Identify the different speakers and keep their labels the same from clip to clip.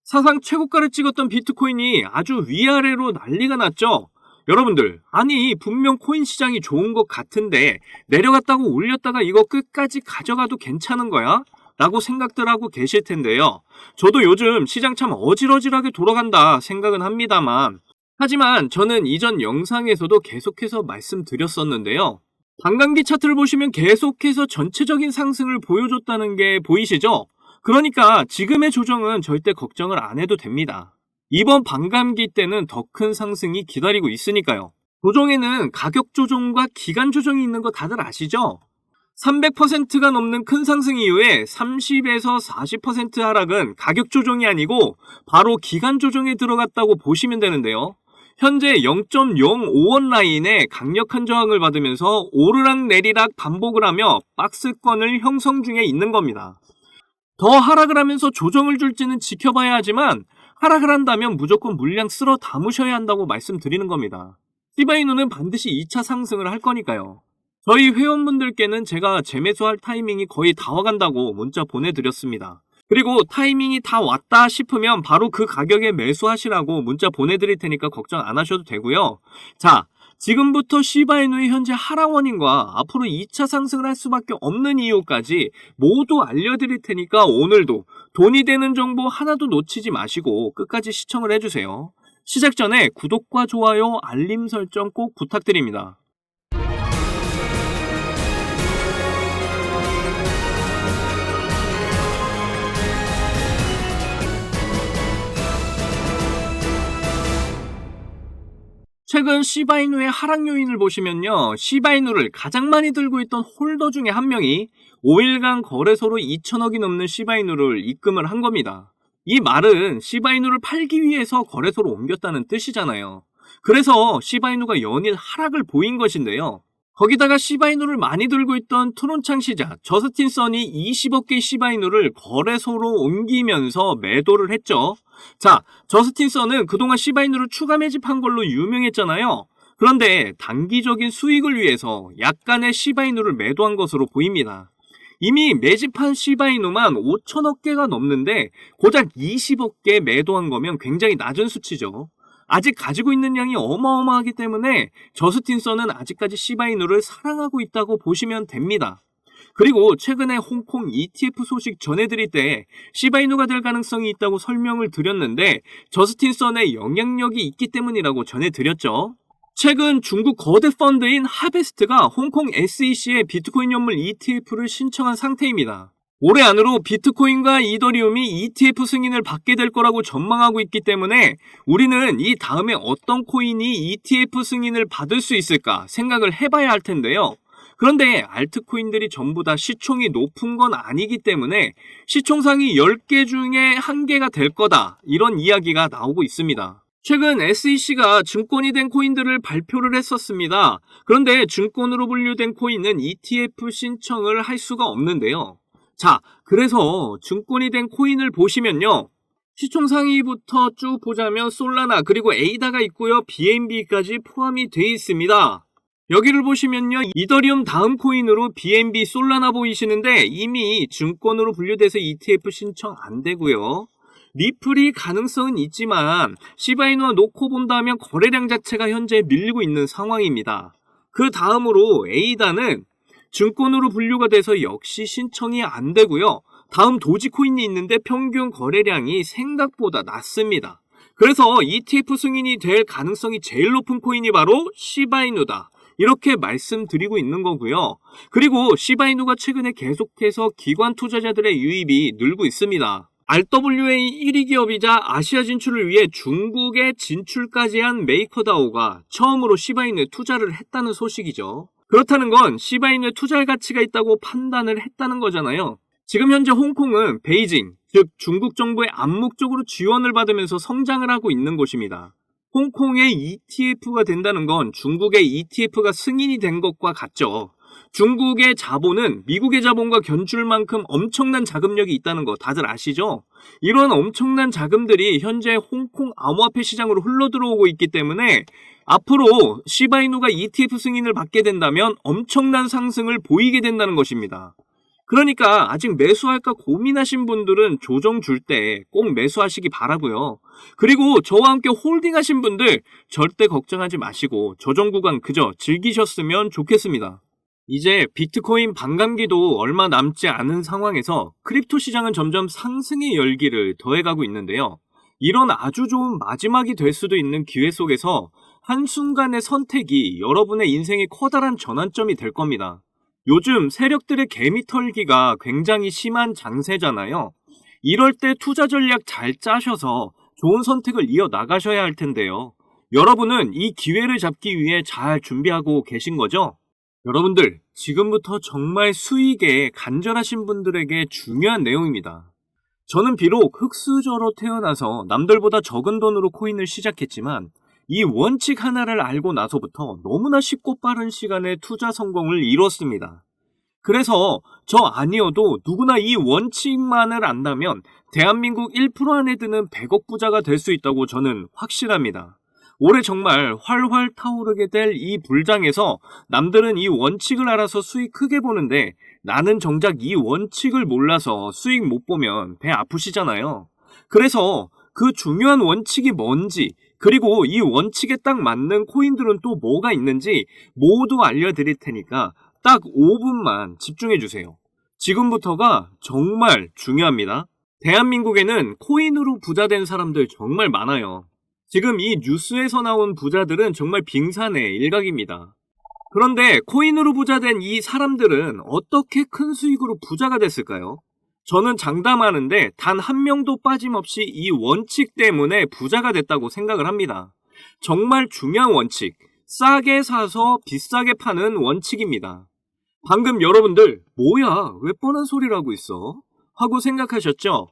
Speaker 1: 사상 최고가를 찍었던 비트코인이 아주 위아래로 난리가 났죠. 여러분들, 아니 분명 코인 시장이 좋은 것 같은데 내려갔다고 올렸다가 이거 끝까지 가져가도 괜찮은 거야? 라고 생각들 하고 계실 텐데요. 저도 요즘 시장 참 어질어질하게 돌아간다 생각은 합니다만, 하지만 저는 이전 영상에서도 계속해서 말씀드렸었는데요. 반감기 차트를 보시면 계속해서 전체적인 상승을 보여줬다는 게 보이시죠? 그러니까 지금의 조정은 절대 걱정을 안 해도 됩니다. 이번 반감기 때는 더 큰 상승이 기다리고 있으니까요. 조정에는 가격 조정과 기간 조정이 있는 거 다들 아시죠? 300%가 넘는 큰 상승 이후에 30에서 40% 하락은 가격 조정이 아니고 바로 기간 조정에 들어갔다고 보시면 되는데요. 현재 0.05원 라인에 강력한 저항을 받으면서 오르락 내리락 반복을 하며 박스권을 형성 중에 있는 겁니다. 더 하락을 하면서 조정을 줄지는 지켜봐야 하지만 하락을 한다면 무조건 물량 쓸어 담으셔야 한다고 말씀드리는 겁니다. 시바이누는 반드시 2차 상승을 할 거니까요. 저희 회원분들께는 제가 재매수할 타이밍이 거의 다 와간다고 문자 보내드렸습니다. 그리고 타이밍이 다 왔다 싶으면 바로 그 가격에 매수하시라고 문자 보내드릴 테니까 걱정 안 하셔도 되고요. 자, 지금부터 시바이누의 현재 하락 원인과 앞으로 2차 상승을 할 수밖에 없는 이유까지 모두 알려드릴 테니까 오늘도 돈이 되는 정보 하나도 놓치지 마시고 끝까지 시청을 해주세요. 시작 전에 구독과 좋아요, 알림 설정 꼭 부탁드립니다. 최근 시바이누의 하락 요인을 보시면요. 시바이누를 가장 많이 들고 있던 홀더 중에 한 명이 5일간 거래소로 2천억이 넘는 시바이누를 입금을 한 겁니다. 이 말은 시바이누를 팔기 위해서 거래소로 옮겼다는 뜻이잖아요. 그래서 시바이누가 연일 하락을 보인 것인데요. 거기다가 시바이누를 많이 들고 있던 트론창 시자 저스틴 선이 20억 개의 시바이누를 거래소로 옮기면서 매도를 했죠. 자, 저스틴 선은 그동안 시바이누를 추가 매집한 걸로 유명했잖아요. 그런데 단기적인 수익을 위해서 약간의 시바이누를 매도한 것으로 보입니다. 이미 매집한 시바이누만 5천억 개가 넘는데 고작 20억 개 매도한 거면 굉장히 낮은 수치죠. 아직 가지고 있는 양이 어마어마하기 때문에 저스틴 선은 아직까지 시바이누를 사랑하고 있다고 보시면 됩니다. 그리고 최근에 홍콩 ETF 소식 전해드릴 때 시바이누가 될 가능성이 있다고 설명을 드렸는데 저스틴 선의 영향력이 있기 때문이라고 전해드렸죠. 최근 중국 거대 펀드인 하베스트가 홍콩 SEC에 비트코인 연물 ETF를 신청한 상태입니다. 올해 안으로 비트코인과 이더리움이 ETF 승인을 받게 될 거라고 전망하고 있기 때문에 우리는 이 다음에 어떤 코인이 ETF 승인을 받을 수 있을까 생각을 해봐야 할 텐데요. 그런데 알트코인들이 전부 다 시총이 높은 건 아니기 때문에 시총상위 10개 중에 1개가 될 거다, 이런 이야기가 나오고 있습니다. 최근 SEC가 증권이 된 코인들을 발표를 했었습니다. 그런데 증권으로 분류된 코인은 ETF 신청을 할 수가 없는데요. 자, 그래서 증권이 된 코인을 보시면요. 시총 상위부터 쭉 보자면 솔라나 그리고 에이다가 있고요. BNB까지 포함이 되어 있습니다. 여기를 보시면요. 이더리움 다음 코인으로 BNB 솔라나 보이시는데 이미 증권으로 분류돼서 ETF 신청 안 되고요. 리플이 가능성은 있지만 시바이누와 놓고 본다면 거래량 자체가 현재 밀리고 있는 상황입니다. 그 다음으로 에이다는 증권으로 분류가 돼서 역시 신청이 안 되고요. 다음 도지코인이 있는데 평균 거래량이 생각보다 낮습니다. 그래서 ETF 승인이 될 가능성이 제일 높은 코인이 바로 시바이누다, 이렇게 말씀드리고 있는 거고요. 그리고 시바이누가 최근에 계속해서 기관 투자자들의 유입이 늘고 있습니다. RWA 1위 기업이자 아시아 진출을 위해 중국에 진출까지 한 메이커다오가 처음으로 시바이누에 투자를 했다는 소식이죠. 그렇다는 건 시바이누에 투자할 가치가 있다고 판단을 했다는 거잖아요. 지금 현재 홍콩은 베이징, 즉 중국 정부의 암묵적으로 지원을 받으면서 성장을 하고 있는 곳입니다. 홍콩의 ETF가 된다는 건 중국의 ETF가 승인이 된 것과 같죠. 중국의 자본은 미국의 자본과 견줄 만큼 엄청난 자금력이 있다는 거 다들 아시죠? 이런 엄청난 자금들이 현재 홍콩 암호화폐 시장으로 흘러들어오고 있기 때문에 앞으로 시바이누가 ETF 승인을 받게 된다면 엄청난 상승을 보이게 된다는 것입니다. 그러니까 아직 매수할까 고민하신 분들은 조정 줄 때 꼭 매수하시기 바라고요. 그리고 저와 함께 홀딩하신 분들 절대 걱정하지 마시고 조정 구간 그저 즐기셨으면 좋겠습니다. 이제 비트코인 반감기도 얼마 남지 않은 상황에서 크립토 시장은 점점 상승의 열기를 더해가고 있는데요. 이런 아주 좋은 마지막이 될 수도 있는 기회 속에서 한순간의 선택이 여러분의 인생의 커다란 전환점이 될 겁니다. 요즘 세력들의 개미 털기가 굉장히 심한 장세잖아요. 이럴 때 투자 전략 잘 짜셔서 좋은 선택을 이어 나가셔야 할 텐데요. 여러분은 이 기회를 잡기 위해 잘 준비하고 계신 거죠? 여러분들, 지금부터 정말 수익에 간절하신 분들에게 중요한 내용입니다. 저는 비록 흙수저로 태어나서 남들보다 적은 돈으로 코인을 시작했지만 이 원칙 하나를 알고 나서부터 너무나 쉽고 빠른 시간에 투자 성공을 이뤘습니다. 그래서 저 아니어도 누구나 이 원칙만을 안다면 대한민국 1% 안에 드는 100억 부자가 될 수 있다고 저는 확실합니다. 올해 정말 활활 타오르게 될 이 불장에서 남들은 이 원칙을 알아서 수익 크게 보는데 나는 정작 이 원칙을 몰라서 수익 못 보면 배 아프시잖아요. 그래서 그 중요한 원칙이 뭔지 그리고 이 원칙에 딱 맞는 코인들은 또 뭐가 있는지 모두 알려드릴 테니까 딱 5분만 집중해 주세요. 지금부터가 정말 중요합니다. 대한민국에는 코인으로 부자 된 사람들 정말 많아요. 지금 이 뉴스에서 나온 부자들은 정말 빙산의 일각입니다. 그런데 코인으로 부자 된 이 사람들은 어떻게 큰 수익으로 부자가 됐을까요? 저는 장담하는데 단 한 명도 빠짐없이 이 원칙 때문에 부자가 됐다고 생각을 합니다. 정말 중요한 원칙, 싸게 사서 비싸게 파는 원칙입니다. 방금 여러분들 뭐야 왜 뻔한 소리를 하고 있어? 하고 생각하셨죠?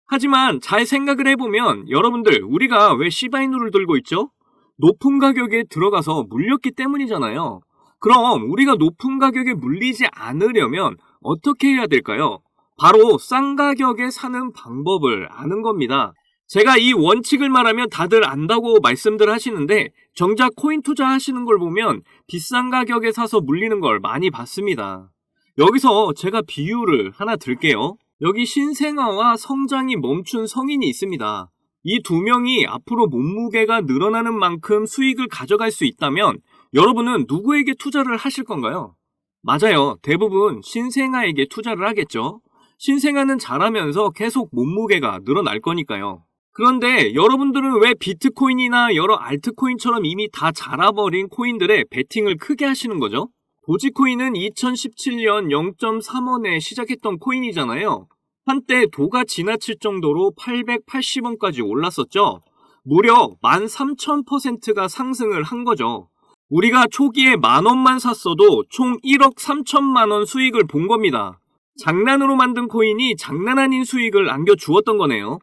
Speaker 1: 하지만 잘 생각을 해보면 여러분들 우리가 왜 시바이누를 들고 있죠? 높은 가격에 들어가서 물렸기 때문이잖아요. 그럼 우리가 높은 가격에 물리지 않으려면 어떻게 해야 될까요? 바로 싼 가격에 사는 방법을 아는 겁니다. 제가 이 원칙을 말하면 다들 안다고 말씀들 하시는데 정작 코인 투자하시는 걸 보면 비싼 가격에 사서 물리는 걸 많이 봤습니다. 여기서 제가 비유를 하나 들게요. 여기 신생아와 성장이 멈춘 성인이 있습니다. 이 두 명이 앞으로 몸무게가 늘어나는 만큼 수익을 가져갈 수 있다면 여러분은 누구에게 투자를 하실 건가요? 맞아요. 대부분 신생아에게 투자를 하겠죠. 신생아는 자라면서 계속 몸무게가 늘어날 거니까요. 그런데 여러분들은 왜 비트코인이나 여러 알트코인처럼 이미 다 자라버린 코인들에 베팅을 크게 하시는 거죠? 도지코인은 2017년 0.3원에 시작했던 코인이잖아요. 한때 도가 지나칠 정도로 880원까지 올랐었죠. 무려 13,000%가 상승을 한 거죠. 우리가 초기에 10,000원만 샀어도 총 1억 3천만 원 수익을 본 겁니다. 장난으로 만든 코인이 장난 아닌 수익을 안겨주었던 거네요.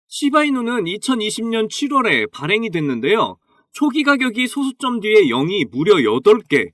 Speaker 1: 시바이누는 2020년 7월에 발행이 됐는데요. 초기 가격이 소수점 뒤에 0이 무려 8개,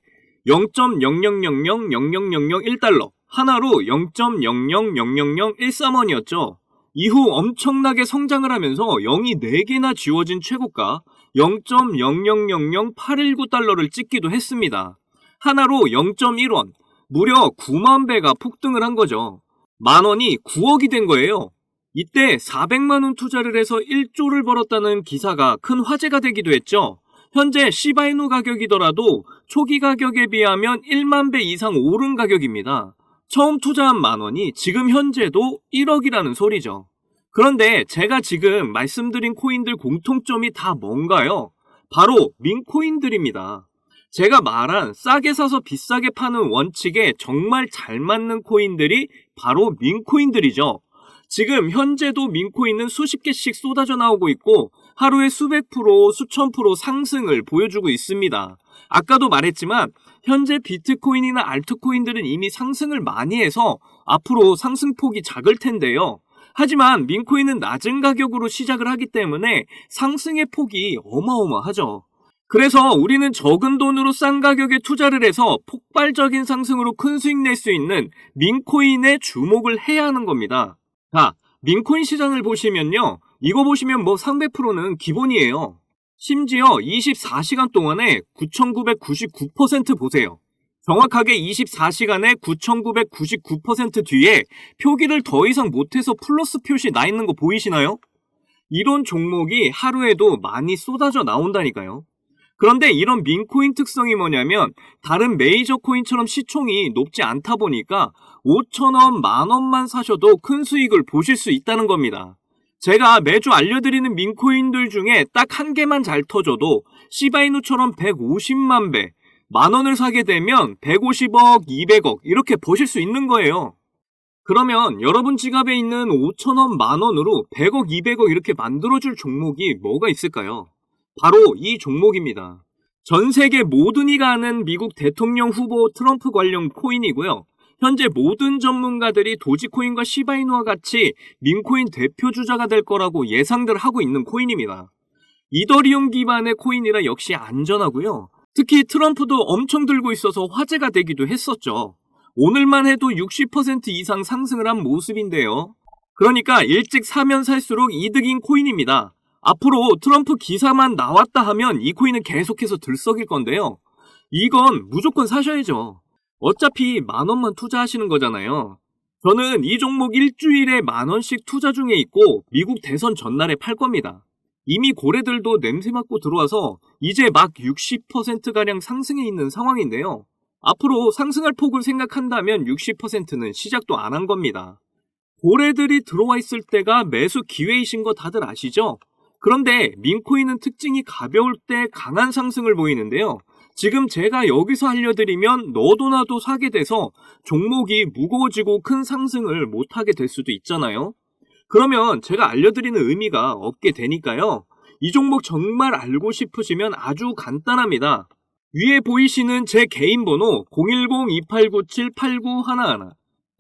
Speaker 1: 0.000000001달러, 하나로 0.000013원이었죠. 이후 엄청나게 성장을 하면서 0이 4개나 지워진 최고가 0.0000819달러를 찍기도 했습니다. 하나로 0.1원, 무려 9만 배가 폭등을 한 거죠. 만원이 9억이 된 거예요. 이때 400만원 투자를 해서 1조를 벌었다는 기사가 큰 화제가 되기도 했죠. 현재 시바이누 가격이더라도 초기 가격에 비하면 1만 배 이상 오른 가격입니다. 처음 투자한 만원이 지금 현재도 1억이라는 소리죠. 그런데 제가 지금 말씀드린 코인들 공통점이 다 뭔가요? 바로 민코인들입니다. 제가 말한 싸게 사서 비싸게 파는 원칙에 정말 잘 맞는 코인들이 바로 민코인들이죠. 지금 현재도 민코인은 수십 개씩 쏟아져 나오고 있고 하루에 수백 프로, 수천 프로 상승을 보여주고 있습니다. 아까도 말했지만 현재 비트코인이나 알트코인들은 이미 상승을 많이 해서 앞으로 상승폭이 작을 텐데요. 하지만 민코인은 낮은 가격으로 시작을 하기 때문에 상승의 폭이 어마어마하죠. 그래서 우리는 적은 돈으로 싼 가격에 투자를 해서 폭발적인 상승으로 큰 수익 낼 수 있는 민코인에 주목을 해야 하는 겁니다. 자, 민코인 시장을 보시면요. 이거 보시면 300%는 기본이에요. 심지어 24시간 동안에 9,999% 보세요. 정확하게 24시간에 9,999% 뒤에 표기를 더 이상 못해서 플러스 표시 나 있는 거 보이시나요? 이런 종목이 하루에도 많이 쏟아져 나온다니까요. 그런데 이런 민코인 특성이 뭐냐면 다른 메이저 코인처럼 시총이 높지 않다 보니까 5,000원, 만원만 사셔도 큰 수익을 보실 수 있다는 겁니다. 제가 매주 알려드리는 민코인들 중에 딱 한 개만 잘 터져도 시바이누처럼 150만 배, 만원을 사게 되면 150억, 200억 이렇게 버실 수 있는 거예요. 그러면 여러분 지갑에 있는 5,000원, 만원으로 100억, 200억 이렇게 만들어줄 종목이 뭐가 있을까요? 바로 이 종목입니다. 전 세계 모든 이가 아는 미국 대통령 후보 트럼프 관련 코인이고요. 현재 모든 전문가들이 도지코인과 시바이누와 같이 민코인 대표 주자가 될 거라고 예상들 하고 있는 코인입니다. 이더리움 기반의 코인이라 역시 안전하고요. 특히 트럼프도 엄청 들고 있어서 화제가 되기도 했었죠. 오늘만 해도 60% 이상 상승을 한 모습인데요. 그러니까 일찍 사면 살수록 이득인 코인입니다. 앞으로 트럼프 기사만 나왔다 하면 이 코인은 계속해서 들썩일 건데요. 이건 무조건 사셔야죠. 어차피 만원만 투자하시는 거잖아요. 저는 이 종목 일주일에 만원씩 투자 중에 있고 미국 대선 전날에 팔 겁니다. 이미 고래들도 냄새 맡고 들어와서 이제 막 60%가량 상승해 있는 상황인데요. 앞으로 상승할 폭을 생각한다면 60%는 시작도 안 한 겁니다. 고래들이 들어와 있을 때가 매수 기회이신 거 다들 아시죠? 그런데 민코인은 특징이 가벼울 때 강한 상승을 보이는데요. 지금 제가 여기서 알려드리면 너도 나도 사게 돼서 종목이 무거워지고 큰 상승을 못하게 될 수도 있잖아요. 그러면 제가 알려드리는 의미가 없게 되니까요. 이 종목 정말 알고 싶으시면 아주 간단합니다. 위에 보이시는 제 개인 번호 010-2897-8911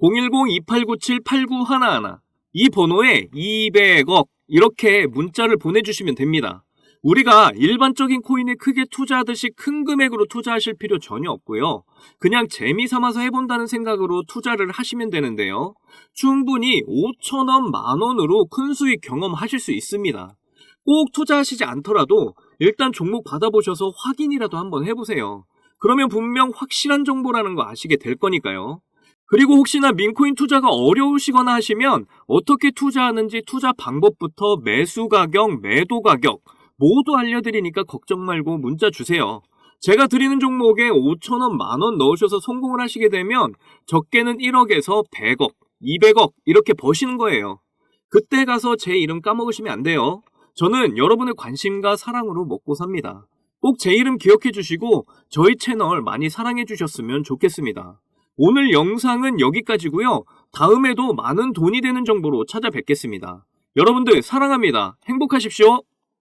Speaker 1: 010-2897-8911 이 번호에 200억 이렇게 문자를 보내주시면 됩니다. 우리가 일반적인 코인에 크게 투자하듯이 큰 금액으로 투자하실 필요 전혀 없고요. 그냥 재미삼아서 해본다는 생각으로 투자를 하시면 되는데요. 충분히 5,000원, 만원으로 큰 수익 경험하실 수 있습니다. 꼭 투자하시지 않더라도 일단 종목 받아보셔서 확인이라도 한번 해보세요. 그러면 분명 확실한 정보라는 거 아시게 될 거니까요. 그리고 혹시나 민코인 투자가 어려우시거나 하시면 어떻게 투자하는지 투자 방법부터 매수 가격, 매도 가격 모두 알려드리니까 걱정 말고 문자 주세요. 제가 드리는 종목에 5,000원, 만원 넣으셔서 성공을 하시게 되면 적게는 1억에서 100억, 200억 이렇게 버시는 거예요. 그때 가서 제 이름 까먹으시면 안 돼요. 저는 여러분의 관심과 사랑으로 먹고 삽니다. 꼭 제 이름 기억해 주시고 저희 채널 많이 사랑해 주셨으면 좋겠습니다. 오늘 영상은 여기까지고요. 다음에도 많은 돈이 되는 정보로 찾아뵙겠습니다. 여러분들 사랑합니다. 행복하십시오.